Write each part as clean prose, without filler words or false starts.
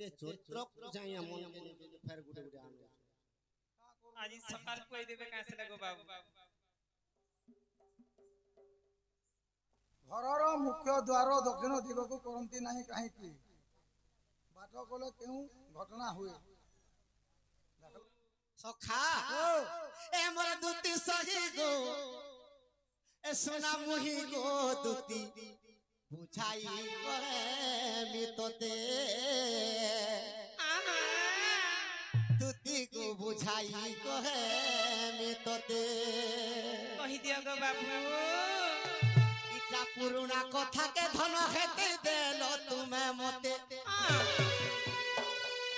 एते चरित्र जाई मन फेर गुटे गुटे आन आज सकाळ कोई देबे कासे लगो बाबू घरर मुख्य द्वार दक्षिण दिग को करती नहीं कहीं बाट कले क्यों घटना हुए सखा ए मोर दुती सही गो ए सोना मुही गो दुती बुझाई करे मितते दुती को बुझाई करे मितते कहि दियो गो बाबू इटा पुराना कथा के धन हेते देलो तुमे मते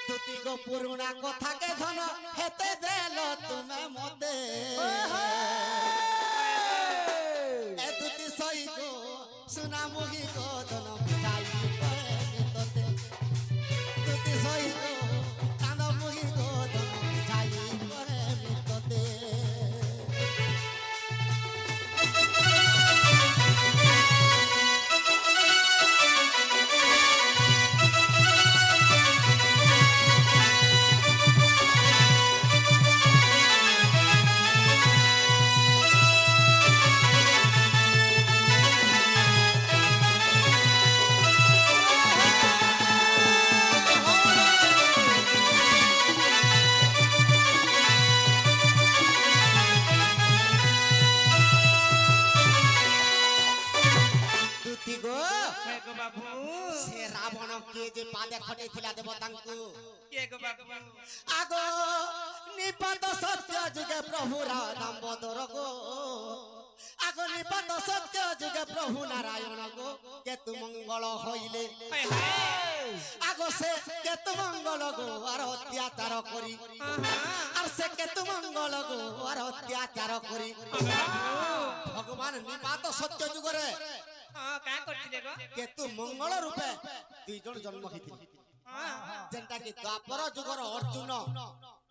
दुती को पुराना कथा के धन हेते देलो तुमे मते ए दुती सही गो सुना मुही को धन बुझाई करे मितते दुती सही गो कांद मुही को धन बुझाई करे मितते से रावण के जे पादे खटे थिला देवतांकु के गो बाबू आगो निपत सत्य जुगे प्रभु दामोदर गो आगो निपत सत्य जुगे प्रभु नारायण गो केतु मंगल होइले आगो से केतु मंगल गो आर अत्याचार करी आर से केतु मंगल गो आर अत्याचार करी भगवान निपत सत्य जुगरे हां का करथिले गो केतु मंगल रूपे दुई जन जन्म हिथिले जेंटा कि द्वापर जुगर अर्जुन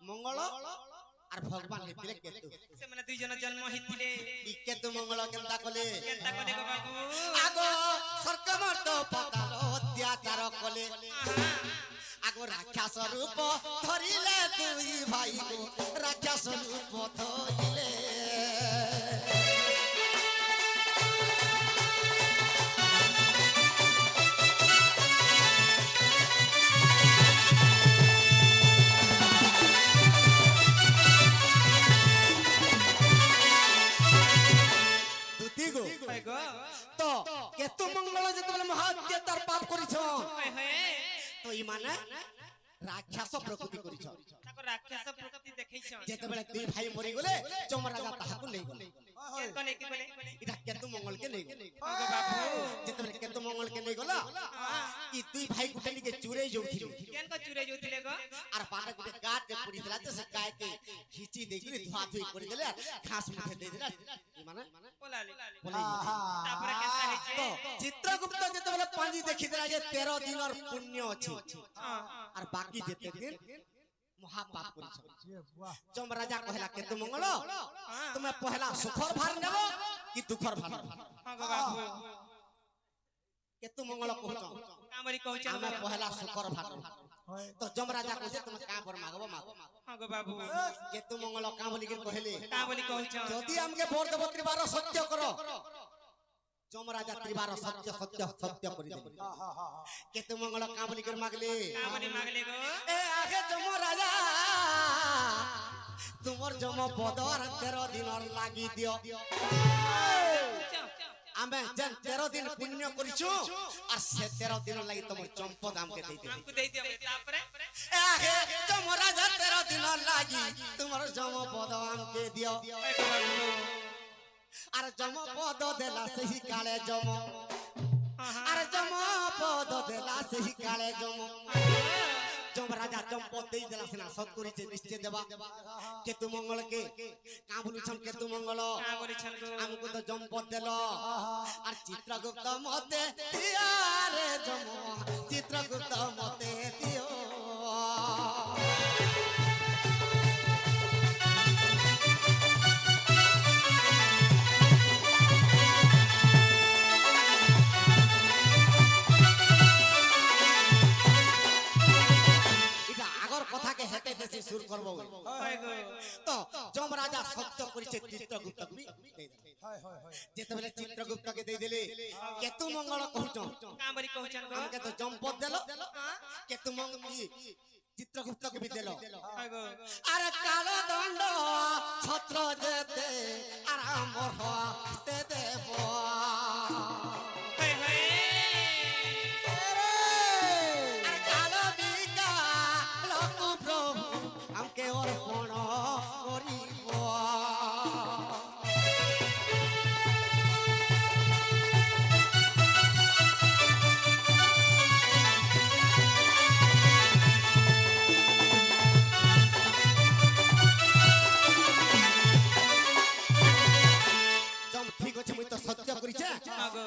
मंगल आर भगवान हिथिले केतु से माने दुई जन जन्म हिथिले ई केतु मंगल केनता कले गो बाबू आगो सर्कमत पताल अत्याचार कले आगो राक्षस रूप धरिले दुई भाई को राक्षस रूप धरिले तो केतु मंगल जतबेले महात्याचार पाप करिछ तो ई माने राक्षस प्रकृति करिछ ताको राक्षस प्रकृति देखैछ जतबेले दुई भाई मरि गले चमराजा ताहाकु नै गले कने की बोले इटा केतु मंगल के नै गले गो बाबू जतबेले केतु मंगल के नै गला ई दुई भाई गुटली के चुरे जोथिले केन को चुरे जोथिले गो आर पाटा गुटे काट के पुड़ी दिला से गाय के खींची दे गली धुआ धुई कर देले घास मुठे दे दिला ई माने बोलाली बोले तापर केता है तो चित्रगुप्त जतबेले पानी देखि दिला जे 13 दिन और पुण्य अछि आर बाकी जेते दिन महापाप करिछ चमराजा कहला केतु मंगल तुमे पहला सुखर भार नेबो कि दुखर भार हां गो बाबू केतु मंगल कहछ कामरी कहछ हमें पहला सुखर भार तो जमराजा कहछ तुम का पर मागबो मागो हां गो बाबू केतु मंगल का बोली के कहले का बोली कहछ जदी हमके भोर देबो त्रिवार सत्य करो जमराजा त्रिवार सत्य सत्य सत्य करि दे केतु मंगल का बोली के मागले कामरी मागले गो ए आगे जमराजा तुमर जम पदर 13 दिन लागि दियो आमे जन 13 दिन पुण्य करिछु और से 13 दिन लागि तुमर चंपद हमके दे दे हमको दे दियो तापर ए आगे जमराजा 13 दिन लागि तुमर जम पद हमके दियो आर जम पद देला सही काले जम आर जम पद देला सही काले जम जम राजा चंपद दे देला सेना सतकुरी से निश्चय देबा केतु मंगल के का बोलु छन केतु मंगल का बोली छन गो हमको तो जंपद देलो आर चित्रगुप्त मते दिया रे जम चित्रगुप्त मते दियो যমরাজা সত্য করেছে চিত্রগুপ্তকে বি ଦେଇଦେଲେ। হয় হয় হয় যেତେବେଳେ ଚିତ୍ରଗୁପ୍ତকে ଦେଇଦେଲେ କେତୁ ମଙ୍ଗଳ କହୁଛ का बरी कहचन गो ଆମକେ ତ ଜମ୍ପଦ ଦେଲ କେତୁ ଚିତ୍ରଗୁପ୍ତকে ବି ଦେଲ हाय गो আরে কালো দণ্ড ছত্র যেতে আরাম হতে দেব हाय हाय আর কালো বিকা লোক প্রভু আমকে অর্পণ করিব ঠিক আছে মুই তো সত্য করিছে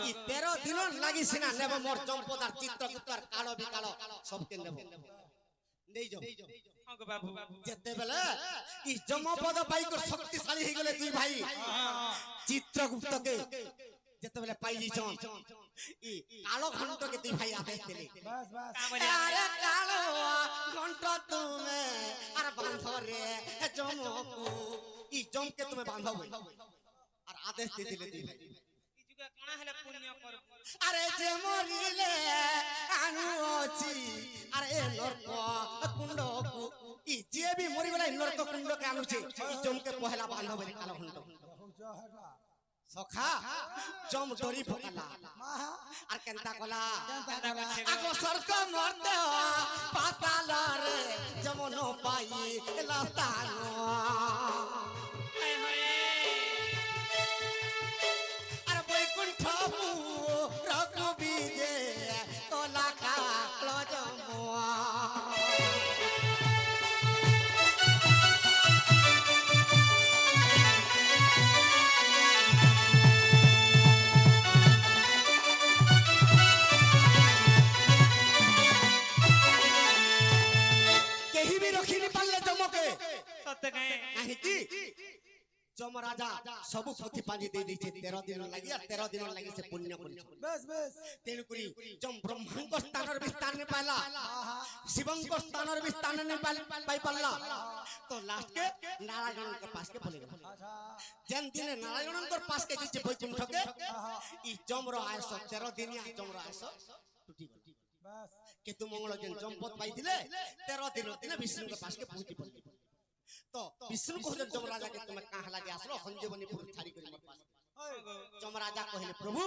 ই 13 দিন লাগি সিনা নেব মোর জম্পদার চিত্রগুপ্তর কালো বিকালো সবকে নেব নেই যাও हां गो बाबू যেতেবেলে ই জমপদ পাইক শক্তিশালী হই গলে দুই ভাই চিত্রগুপ্তকে যেতেবেলে পাই যাইছন ই কালো ঘণ্টকে দুই ভাই আদেশ দিলে বাস বাস का बरी আরে কালো ঘণ্ট তুমি আর বাঁধ রে জমকু ই জমকে তুমি বাঁধব আর আদেশ দিলে দুই ভাই ई जुगा कणा हला पुण्य कर আরে যে মরিলে আনু অছি আরে নরক কুণ্ডকু ই যে বি মরিগলা নরক কুণ্ডকে আনুছে ই জমকে পহেলা বাঁধব রে কালো ঘণ্ট বহু হেটা সখা জম ডরি ফকালা মাহা আর কেনতা কলা কেনতা কলা আগো সরক মরতে পাতাল রে যেমন পাই লাতানো हाय हाय আর বৈকুণ্ঠ রঘুবি যে তোলা কাল জমুয়া কেহি বি রখিনি পারলে জমকে सत्य कहे কাহিকি যমরাজা সবু পুঁথি পাঁজি দিয়ে দিয়েছে 13 দিন লাগি আর 13 দিন লাগি সে পুণ্য করেছে বেশ বেশ তেণুকরি যম ব্রহ্মাঙ্ক স্থানের বিস্তার নে পাইলা আহা শিবঙ্ক স্থানের বিস্তার নে পাই পারলা তো লাস্ট কে নারায়ণଙ୍କ পাশ কে পলে গেল আচ্ছা যেন দিনে নারায়ণଙ୍କ পাশ কে যাচ্ছে বৈকুণ্ঠকে আহা ই যমর আয়স 13 দিনিয়া যমর আয়স টুটি গল বাস কেতু মঙ্গল যেন জম্পদ পাইছিলে 13 দিন দিনে বিষ্ণুଙ୍କ পাশ কে পৌঁছি পড়লি তো বিষ্ণু কহিলেন যমরাজাকে তুমি কাহা লাগে আসলো সঞ্জীবনী পুর ছাড়ি করে মোর পাশ হয় যমরাজা কহিলে প্রভু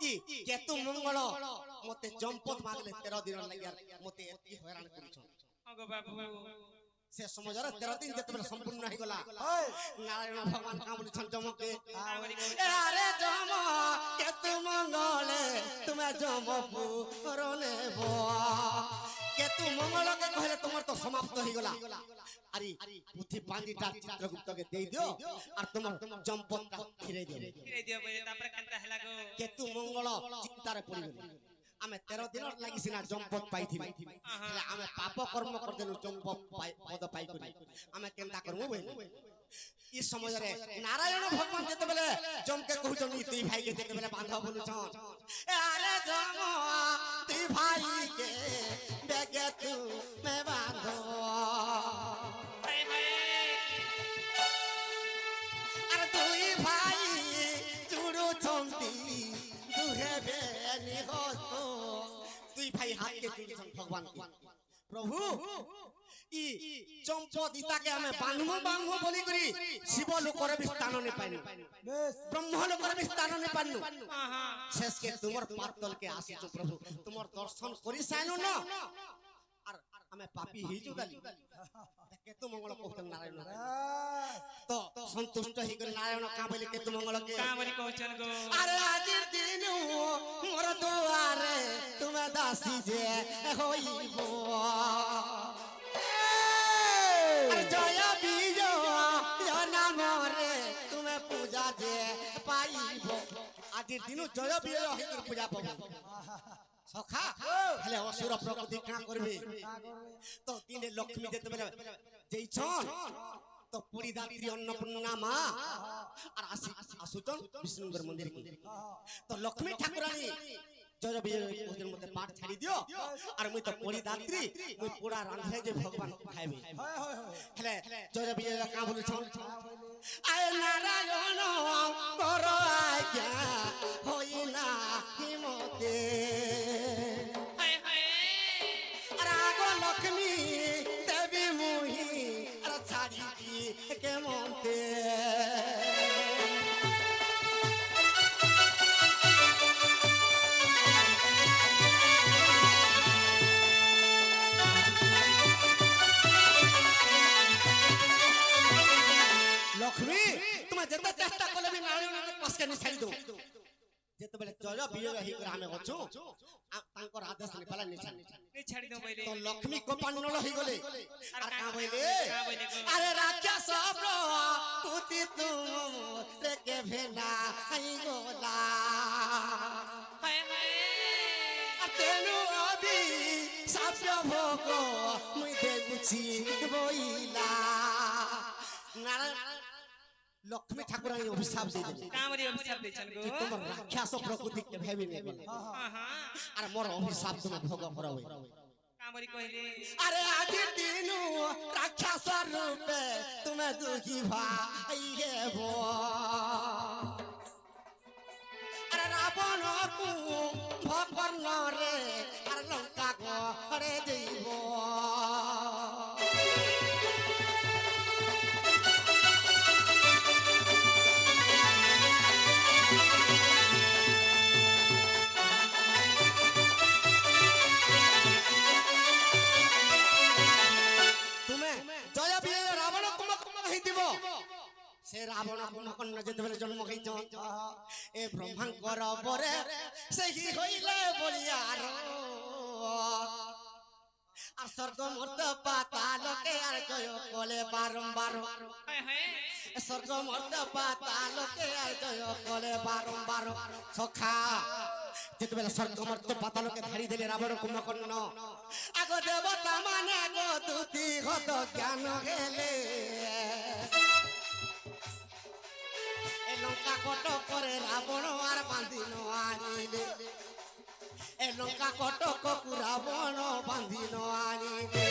ই কেতু মঙ্গল মতে জম্পদ মাগলে 13 দিন লাগি আর মতে এতি হয়রান করিছ हां गो बाबू সে সমাজরে 13 দিন যেতেবেলে সম্পূর্ণ হই গলা হয় নারায়ণ ভগবান কাম বলিছন জমকে का बरी এ আরে জম কেতু মঙ্গলে তুমি জম পুরনে ব কেতু মঙ্গলকে কহিলে তোমার তো সমাপ্ত হই গলা আরে পুথি পাঁজিটা চিত্রগুপ্তকে দেই দিও আর তোমার জম্পদটা ফিরে দিও फिरे दियो बे तापर कांता हला गो কেতু মঙ্গল চিন্তারে পড়িগলি আমি 13 দিন লাগিছি না জম্পদ পাইথিবি হেলে আমি পাপ কর্ম করদেলু জম্পদ পদ পাই করি আমি কেনতা করমু বইলে ই সমୟରେ নারায়ণ ভগবান যেতেবেলে জমকে কহুছন ই দুই ভাইকে যেতেবেলে বাঁধ বলুছন এ আরে জম দুই ভাইকে বেগে তুমি বাঁধ हाय हाय আরে দুই ভাই জুড়ুছন্তি দুহে বেনি হত দুই ভাই হাতকে জুড়ুছন ভগবান প্রভু ই চম্পদিতাকে আমি বান্ধব বলি করি শিব লোকর বি স্থান নে পাইনু বেশ ব্রহ্ম লোকর বি স্থান নে পাইনু हां हां শেষ কে তোমার পাতল কে আসিছো প্রভু তোমার দর্শন করি সাইনু না আর আমি পাপী হইজু গালি কেতু মঙ্গল কহুতন নারায়ণ বাস তো সন্তুষ্ট হই গলি নারায়ণ কা বলি কেতু মঙ্গল কে का बरी कहचन गो আরে আজির দিন মোর দুয়ারে তুমি দাসী যে হইব আরে জয় বিজয় নামরে তুমি পূজা যে পাইব আজির দিন জয় বিজয় হইর পূজা পাব সখা হেলে অসুর প্রকৃতি কা করবে কা করবে তো দিনে লক্ষ্মী যেতেবেলে যেইছন তো পরিদাত্রী অন্নপূর্ণা মা আর আসুচন বিষ্ণুঙ্গর মন্দির কে আহা তো লক্ষ্মী ঠাকুরানী জয় বিজয় ওদের মধ্যে পাঠ ছাড়ি দিও আর মুই তো পড়ি দাত্রী মুই পোড়া রাঁধে যে ভগবান খাইবে হয় হয় হয় হেলে জয় বিজয় কা বলেছন হ্যাঁ বলে আয় নারায়ণ কর আজ্ঞা হই না হিমতে হায় হায় রাগ লক্ষ্মী দেবী মুহি আর ছাড়ি কেমতে লক্ষ্মী তুমি যেতে চেষ্টা করলে বি নারায়ণকে পাশকে নি ছাড়ি দো যেতেবেলে জয় বিজয় হেই করে আমি অছু তাঙ্কর আদেশ নি পালা নি ছাড়ি নি ছাড়ি দো বইলে তো লক্ষ্মী কোপান্নল হই গলে আর কা বইলে কা বইলে গো? আরে রাক্ষস প্রভুতি তুম রেকে ভেলা আই গোলা হায় হায় আর তেনু অবি সাপ্য ভোগ মুই দেখুছি বইলা নারায়ণ লক্ষ্মী ঠাকুরানী অভিশাপ দিয়ে দেবে কামরি অভিশাপ দিছেন গো তোমার রাক্ষস প্রকৃতিকে ভেবে নেবে আহা আর মোর অভিশাপ তুমি ভোগ করবে কামরি কইলে আরে আজি দিনু রাক্ষস রূপে তুমি দুঃখী ভাই হেব আরে রাবণ কু ভগবান রে আর লঙ্কা ঘরে যাইব জয় বিজয় রাবণ কুম্ভকর্ণ হইতিব সে রাবণ কুম্ভকর্ণ যেতেবেলে জন্ম হইছন এ ব্রহ্মাঙ্কর পরে সেই হইলে বলিয়ার আর স্বর্গ মর্ত পাতালকে আর জয় কলে বারম্বার হায় হায় স্বর্গ মর্ত পাতালকে আর জয় কলে বারম্বার সখা যেতেবেলে স্বর্গ মর্ত পাতালকে ধারি দিলে রাবণ কুম্ভকর্ণ আগ দেবতা মানে গো দুতি হত জ্ঞান গেলে এ লঙ্কা কট করে রাবণ আর বাঁধিন আনিলে এ লঙ্কা কটক রাবণ বাঁধিন আনিলে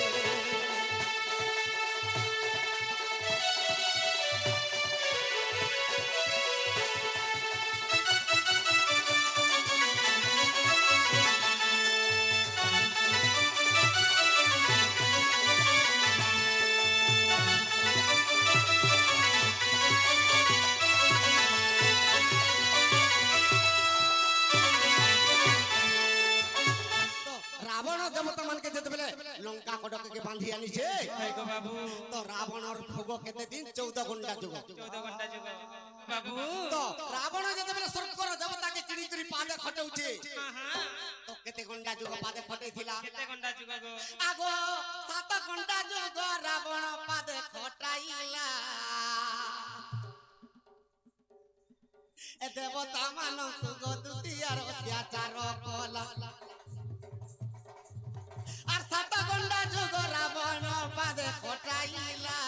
রাবণ দেবতা মানকে যেতেবেলে লঙ্কা কটককে বাঁধি আনিছে হায় গো বাবু তো রাবণর ভোগ কেতে দিন 14 ঘন্টা যুগ 14 ঘন্টা যুগ বাবু তো রাবণ যেতেবেলে স্বর্গর দেবতাকে চিড়ি চিড়ি পাদে খটাউছে আহা তো কেতে ঘন্টা যুগ পাদে খটাইছিলা কেতে ঘন্টা যুগ গো আগো 7 ঘন্টা যুগ রাবণ পাদে খটাইলা এ দেবতা মানক গদুতি আর অত্যাচার কলা আর 7 ঘন্টা যুগ রাবণ পাদে খটাইলা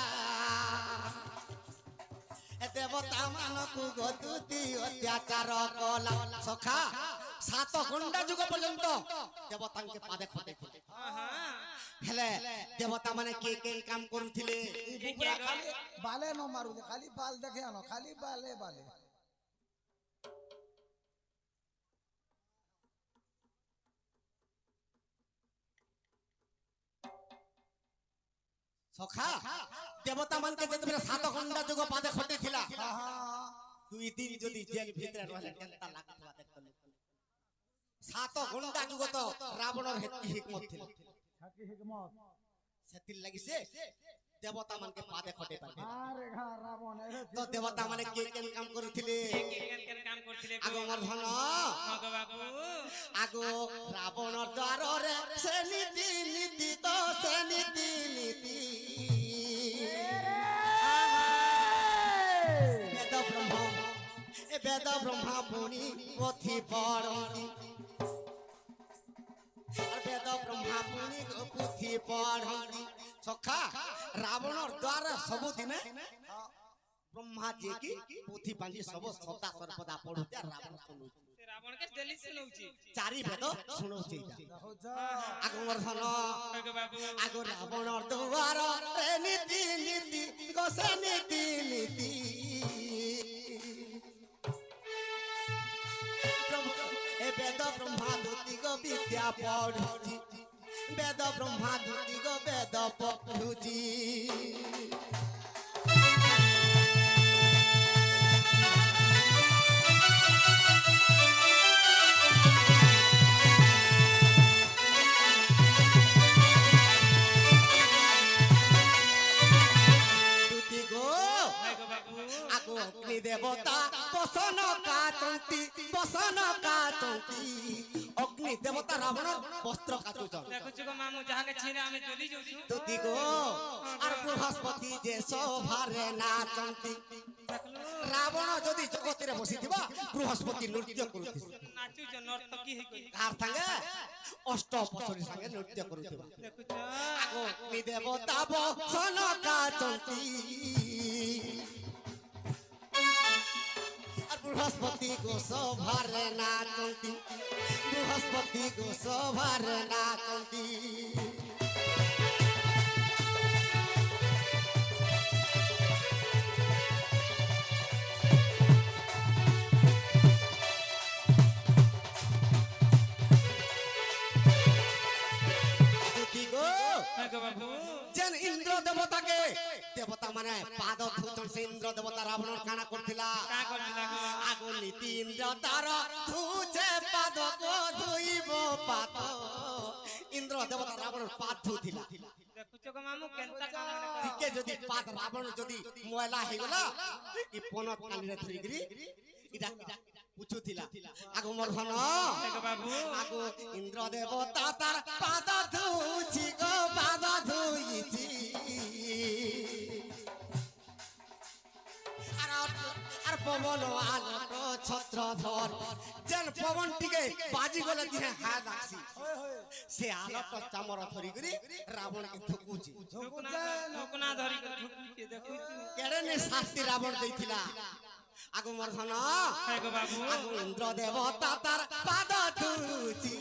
এ দেবতা মানক গদুতি অত্যাচার কলা সখা 7 ঘন্টা যুগ পর্যন্ত দেবতাকে পাদে খটাইলে আহা হেলে দেবতা মানে কে কে কাম করুଥିଲେ এই বুকুরা খালি বালে ন মারু দে খালি বাল দেখে আনো খালি বালে বালে সখা দেবতা মানকে যেতেবেলে 7 ঘন্টা যুগ পাদে খটাইছিলা আহা 2 দিন যদি জেল ভিতরে রহলে কেনতা লাগতবা দেখলে 7 ঘন্টা যুগ তো রাবণর হেতি হিকমত ছিল থাকি হিকমত সেতিল লাগিছে দেবতা মানকে পাদে খটাই পারবে আরে ঘা রাবণ এরে তো দেবতা মানে কে কেন কাম করুଥିଲେ কেন কাম করছিলে আগো মর্ধন গো বাবু আগো রাবণর দ্বারে সে নীতি নীতি তো সে নীতি নীতি বেদ ব্রহ্মা মুনি পথি পড়ি বেদ ব্রহ্মা মুনি পুথি পড়ি সখা রাবণর দ্বারা ସବୁଦିନେ ব্রহ্মা যে কি পুথি বাঁধি সব সদা সর্বদা পড়ুছে আর রাবণ শুনুছে রাবণ কে ডেলি শুনউছি চারি বেদ শুনଉଛି দেখছ আগমর্ধন গো বাবু আগ রাবণর দুয়ার রে নীতি নীতি গোসে নীতি নীতি প্রভু এ বেদ ব্রহ্মা দুতি গো বিদ্যা পড়ুছি বেদ ব্রহ্মা দুতি গো বেদ পড়ুছি দুতি গো গো বাবু আগো অগ্নি দেবতা বসন কাচন্তি অগ্নি দেবতা রাবণ বস্ত্র কাচুচন দেখুছ গো মামু যাহাকে ছিনে আমি চলি যাউছু দুতি গো আর বৃহস্পতি যে শোভারে নাচন্তি রাবণ যদি জগতের বসিথিবা বৃহস্পতি নৃত্য করুথিবা নাচুছ নর্তকী হই গই কার সাঙ্গে অষ্ট পশরি সাঙ্গে নৃত্য করুথিবা দেখুছ আগো অগ্নি দেবতা বসন কাচন্তি আর বৃহস্পতি গো শোভারে নাচন্তি বৃহস্পতি গো শোভারে নাচন্তি দুতি গো গো বাবু যেন ইন্দ্র দেবতাকে দেবতা মানে পাদ ধুচন সে ইন্দ্র দেবতা রাবণর কানা করছিলা কা করছিলা গো আগো নীতি ইন্দ্র তার ধুছে পাদ গো ধুইব পাদ ইন্দ্র দেবতা রাবণর পাদ ধুথিলা দেখুছ গো মামু কেনতা কানা টিকে যদি পাদ রাবণ যদি ময়লা হইগলা ই পনত কালিরে ধরিগরি ইটা পুছুথিলা আগো মর্ধন গো বাবু আগো ইন্দ্র দেবতা তার পাদ ধুছি গো পাদ ধুইছি আর পবন আলোক ছত্রধর যেন পবন টিকে বাজি গলে দিয়ে হাত রাখছি হয় হয় সে আলোক চামর ধরি করে রাবণকে ঠকুছি ঠকুনা ধরি ঠকুকে দেখুছ কেড়ে নে শাস্তি রাবণ দেইছিলা আগো মর্ধন গো বাবু আগো ইন্দ্র দেবতা তার পাদ ধুছি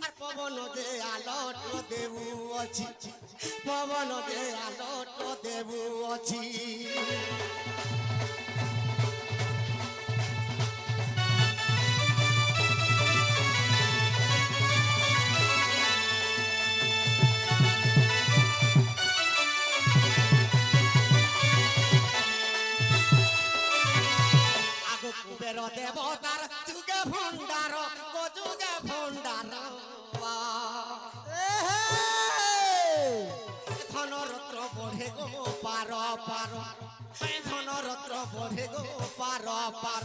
আর পবন যে আলোক দেবু অছি পবন যে আলোক দেবু অছি আগো কুবের দেবতার যুগে ভণ্ডার গো যুগে ভণ্ডার ধনরত্ন বঢ়ে গো পার পার ধনরত্ন বঢ়ে গো পার পার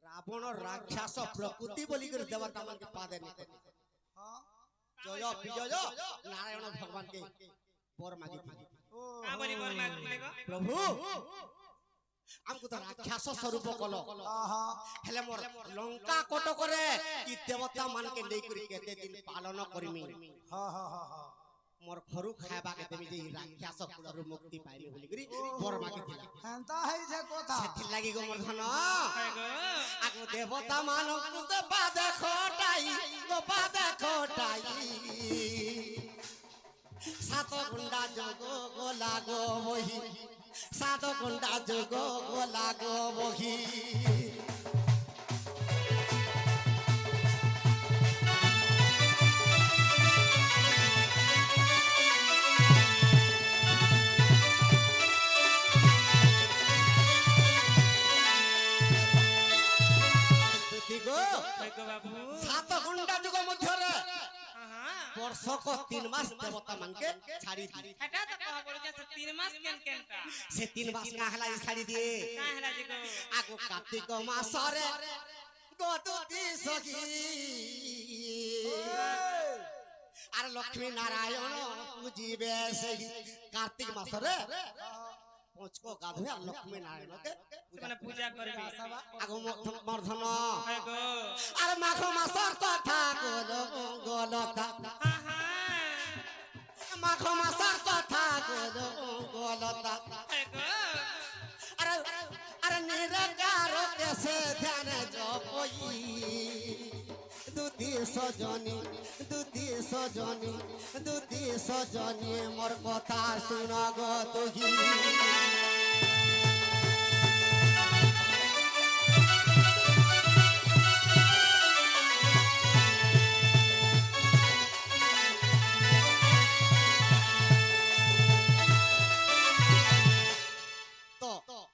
রাবণ রাক্ষস প্রকৃতি বলি করে দেবতা মানকে পাদে নিতে হ্যাঁ জয় বিজয় নারায়ণ ভগবানকে বর মাগি ও কা বলি বর মাগলে গো প্রভু আমকু তো রাক্ষস স্বরূপ কল আহা হেলে মোর লঙ্কা কটকরে ই দেবতা মানকে নেই করে কেতে দিন পালন করিমি হা হা হা হা মোর ঘরু খাইবাকে দেমি যে ই রাক্ষস কুলରୁ মুক্তি পাইমি বলি করি বর মাগিଥିଲା হেন্তা ହେଇছে কথা ସେଥି ଲାଗି গো মোর ধন গো আগো দেবতা মানকু তো বাদে খটাই গো বাদে খটাই সাত গুন্ডা যোগ গোলা গো বহি সাত গুন্ডা যোগ গোলা গো বহি গো গো বাবু সাত গুন্ডা যুগ মধ্যরে আহা বর্ষক 3 মাস দেবতা মানকে ছাড়ি দি এটা তো কহ বলে যে 3 মাস কেনটা সে 3 মাস না হলা ছাড়ি দিয়ে কা হেলা যে গো আগো কার্তিক মাসরে গদতি সখী আর লক্ষ্মী নারায়ণ পূজিবে সেই কার্তিক মাসরে পঁচকো গাধুয়া লক্ষ্মী নারায়ণকে মানে পূজা করবে আগো মর্ধন গো আর মাঘ মাসর কথা গলো গলতা আহা মাঘ মাসর কথা গলো গলতা গো আরে কেসে ধ্যানে জপই দুতি সজনী দুতি সজনী মোর কথা শুন গো তুহি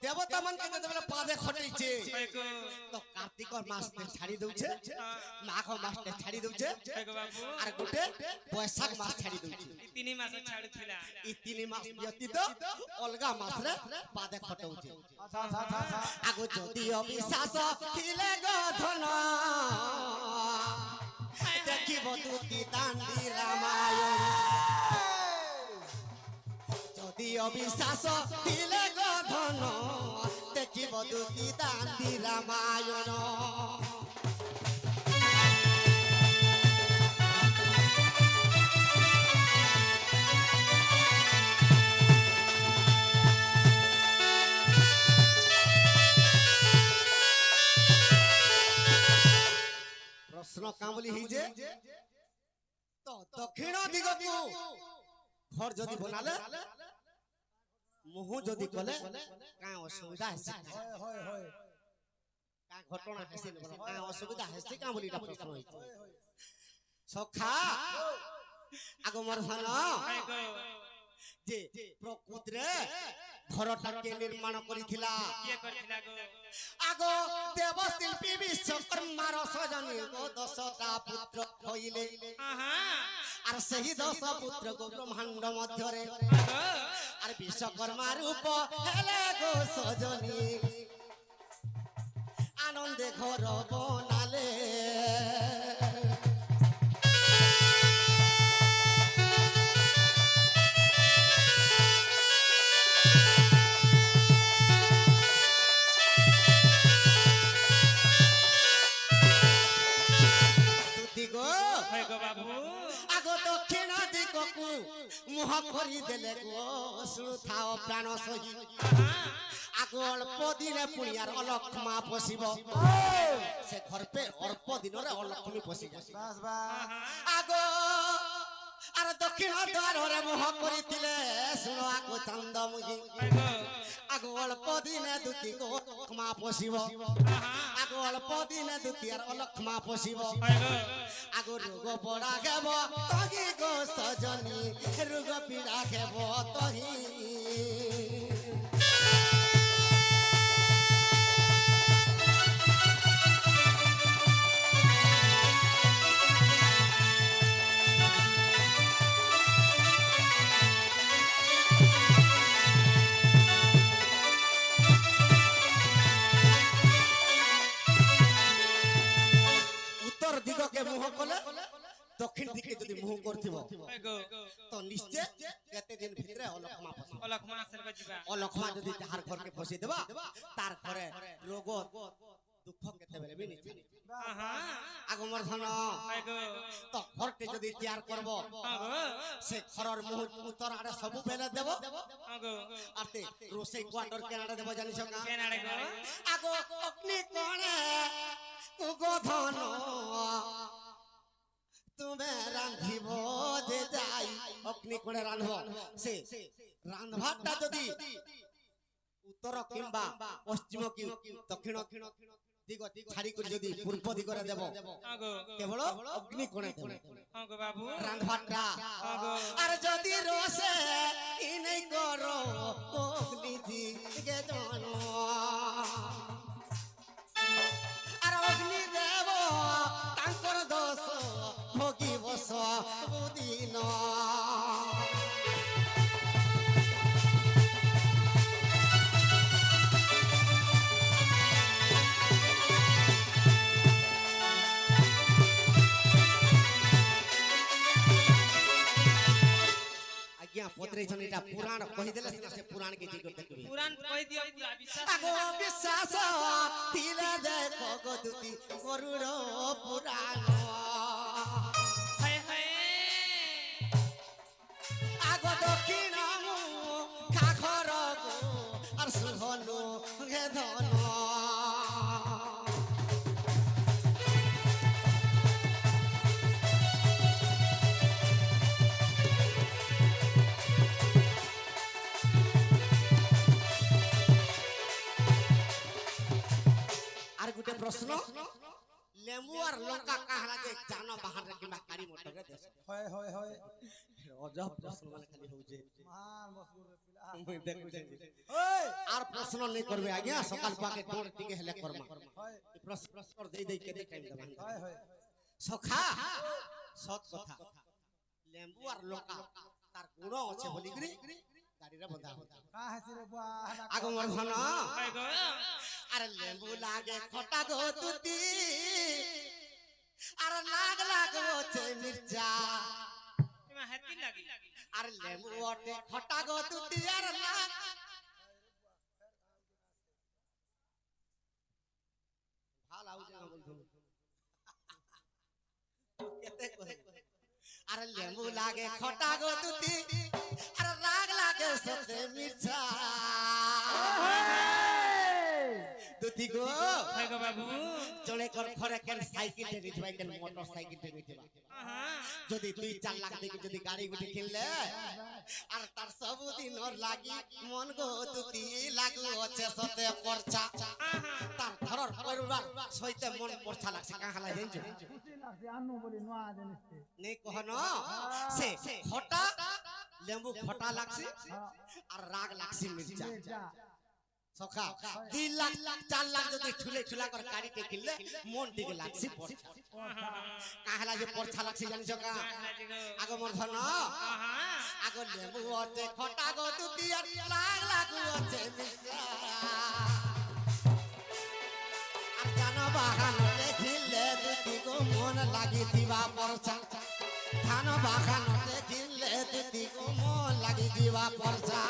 দেবতা মানকে যেতবেলে পাদে খটেইছে তো কার্তিকর মাসতে ছাড়ি দউছে মাঘ মাসতে ছাড়ি দউছে আর গোটে বৈশাখ মাস ছাড়ি দউছে তিনি মাস ছাড়ুছিলা এই তিন মাস ব্যতীত অলগা মাসরে পাদে খটাউছে আচ্ছা আচ্ছা আচ্ছা আচ্ছা আগো যদি অবিশ্বাস থিলে গো ধন দেখিব দুতি দান্ডি রামায়ণ যদি অবিশ্বাস থিলে গো ধন দেখিব দুতি দান্ডি রামায়ণ প্রশ্ন কামলি হইছে তো দক্ষিণ দিগকু ঘর যদি বনালে মুহ যদি কলে কা অসুবিধা আছে হয় হয় কা ঘটনা আছে কা অসুবিধা আছে কা বলিটা প্রশ্ন হইছে সখা আগমর ধন যে প্রকৃতিরে ঘরটাকে নির্মাণ করিছিলা কিয়ে করছিলা গো আগো দেবশিল্পী বিশ্বকর্মার সজনী গো 10টা পুত্র হইলে আহা আর সেই 10 পুত্র গো ব্রহ্মাণ্ড মধ্যরে আর বিশ্বকর্মা রূপ হেলে গো সজনী আনন্দে ঘর বনালে আগো দক্ষিণ দিগকু মুহ করি দেলে গো শুথাও প্রাণ সহি আগো অল্প দিনে পুনিয়ার অলক্ষ্মা পশিব সে ঘরপে অল্প দিনরে অলক্ষ্মী পশি যায় বাস বাস আগো আর দক্ষিণ দ্বারে মুহ করিছিলে শুণ আগো চন্দ্রমুখী আগো অল্প দিনে দুটি গো অলক্ষ্মা পশিব আগো অল্প দিনে দুটি আর অলক্ষ্মা পশিব আগো রোগ পড়া খেব তহি গো সজনী রোগ পীড়া খেব তহি উত্তর দিগকে মুহ কলে দক্ষিণ দিকে যদি মুহ করথিব তো নিশ্চয় কেতে দিন ভিতরে অলক্ষ্মা পশিব অলক্ষ্মা আসলে ଯିବା অলক্ষ্মা যদি তাহার ঘরকে পশি দেবা তার ঘরে রোগ দুঃখ কেতে বেলে বি নিশ্চয় আহা আগমর ধন আইগো তো ঘরকে যদি তৈয়ার করব আগো সে ঘরর মুহ উত্তর আড়ে সবু বেলে দেব আগো আরতে রোসেই কোয়ার্টার কেনাডা দেব জানিছ না কেনাড়ে গো আগো অগ্নি কোণে গো ধন তুমি রাঁধিব যে যাই অগ্নি কোণে রাঁধব সে রাঁধবাটা যদি উত্তর কিংবা পশ্চিম কি দক্ষিণ দিগ ছাড়ি করে যদি পূর্ব দিগরে দেব আগো কেবল অগ্নি কোণে দেব আগো বাবু রাঁধবাটা আগো আর যদি রোসে ইনেই করো অগ্নি দিগে জন আর অগ্নি দেব তাঙ্কর দোষ ভোগিব সবদিন আজ্ঞা পত্রেছন এটা পুরাণ কহিদেলে সিনা সে পুরাণ কে জি করতে কবি পুরাণ কই দিও পুরা বিশ্বাস আগো বিশ্বাস তিলে দেখো গো দুতি গরুড় পুরাণ হায় হায় আগো দক্ষিণ খাখর গো আর সুহনু হে ধন প্রশ্ন লেম্বু আর লঙ্কা কাহলা যে জানো বাহারে কিংবা গাড়ি মোটরে দেশ হয় হয় হয় অজব প্রশ্ন মানে খালি হউছে মান মসগুর রে পিলা মুই দেখুছে ওই আর প্রশ্ন নেই করবে আজ্ঞা সকাল পাকে দৌড় টিকে হেলে করমা হয় এই প্রশ্ন দেই কেতে টাইম দেবা হয় হয় সখা সৎ কথা লেম্বু আর লঙ্কা তার গুণ আছে বলি করি গাড়িরে বন্ধা হতা কা হাসি রে বুয়া আগো মোর ধন হয় গো আরে লেম্বু লাগে খটা গো তুতি আর লাগ লাগছে মির্চা তোমা হাতি লাগি আর লেম্বু ওটে খটা গো তুতি আর লাগ ভাল আউছে না বলছো কেতে কহে আর লেম্বু লাগে খটা গো তুতি আর লাগ লাগে সতে মির্চা দুতি গো হয় গো বাবু চলে কর ঘরে কেন সাইকেল তে নিতে কেন মোটর সাইকেল তে নিতে যদি 2-4 লাখ দেখি যদি গাড়ি গুটি কিনলে আর তার সবদিন ওর লাগি মন গো তুতি লাগু আছে সতে পরচা তার ঘরর পরিবার সইতে মন পরচা লাগছে কাহালা জানছো খুশি লাগছে আনু বলি নোয়া জানিস নেই কহন সে খটা লেম্বু খটা লাগছে আর রাগ লাগছে মির্চা যা সখা 2 লাখ 4 লাখ যদি ঠুলে ঠুলা করে গাড়িতে কিনলে মন দিকে লাগছে পরচা কাহালা যে পরচা লাগছে জানিস কা আগো মোর ধন আগো লেম্বু আছে খটা গো তুতি আর লাগ লাগু আছে মির্চা আর জানো বাগান দেখিলে দুটি গো মন লাগি দিবা পরচা ধান বাগান দেখিলে দুটি গো মন লাগি দিবা পরচা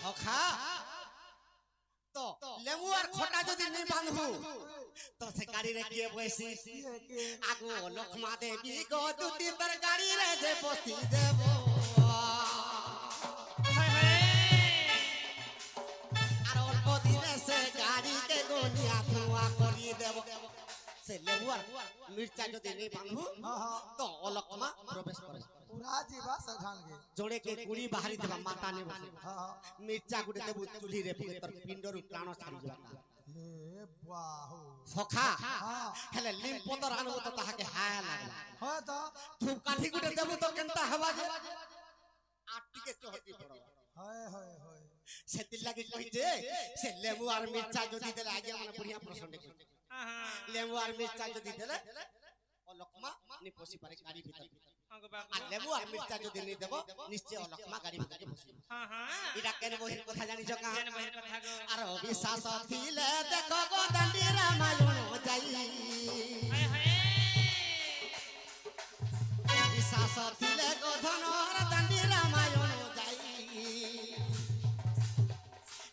সখা তো লেবু আর খটা যদি নি বাঁধবু তো সে গাড়িরে কিয়ে বসি আগো লক্ষ্মা দেবী গো দুটি তোর গাড়িরে যে বসি দেব আর অল্প দিনে সে গাড়িকে গনিয়া ধোয়া করি দেব সে লেবু আর মির্চা যদি নি বাঁধবু তো অলক্ষ্মা প্রবেশ করে পুরা जीवा सधान के जोड़े के कुड़ी बाहरी देबा माता ने बसे हां मिर्चा गुडे देबु चुली रे पुगे तर पिंडरु प्राण छाड़ी जबा हे बाहु सखा हां हेले लिम्पतर आनबो त ताहाके हाया लागला हो तो धूप काठी गुडे देबु तो केनता हवा जे आटी के चहटी पड़ो हाय हाय हाय सेति लागि कहि जे से लेबू आर मिर्चा जदी देले आगे माने बढ़िया प्रश्न देखि लेबू आर मिर्चा जदी देले অলকমা নি পসি পারে গাড়ি ভিতর আর লেবু আর মির্চা যদি নি দেব নিশ্চয় অলকমা গাড়ি ভিতরে বসি এটা কেন বহির কথা জানিছ কা আর অবিশ্বাস থিলে দেখো গো দান্ডি রামায়ণ যাই বিশ্বাস থিলে গো ধনর দান্ডি রামায়ণ যাই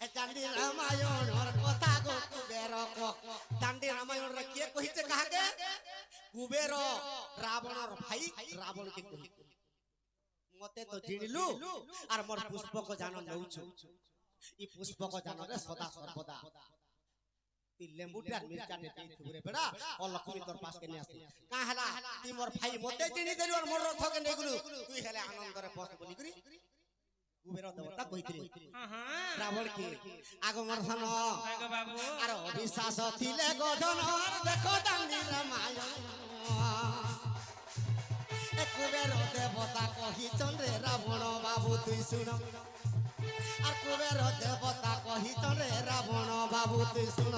এ দান্ডি রামায়ণর কথা গো কুবের কো দান্ডি রামায়ণ রে কে কইছে কাহাকে কুবের রাবণর ভাই রাবণ কে কহি মতে তো জিনিলু আর মোর পুষ্পক জান নউছু ই পুষ্পক জান রে সদা সর্বদা তি লেম্বুটা মির্চা নে দেই থুরে বেড়া ও লক্ষ্মী তোর পাস কে নি আসি কা হলা তি মোর ভাই মতে জিনি দেলু আর মোর রথকে নেগুলু তুই হেলে আনন্দরে বস বলি করি কুবের দেবতা কইতিলি রাবণ কি আগো মোর ধন আগো বাবু আর অবিশ্বাস থিলে গধন দেখো দান্ডি রামায়ণ এ কুবের দেবতা কহি চন্দ্রে রাবণ বাবু তুই শুন আর কুবের দেবতা কহি চন্দ্রে রাবণ বাবু তুই শুন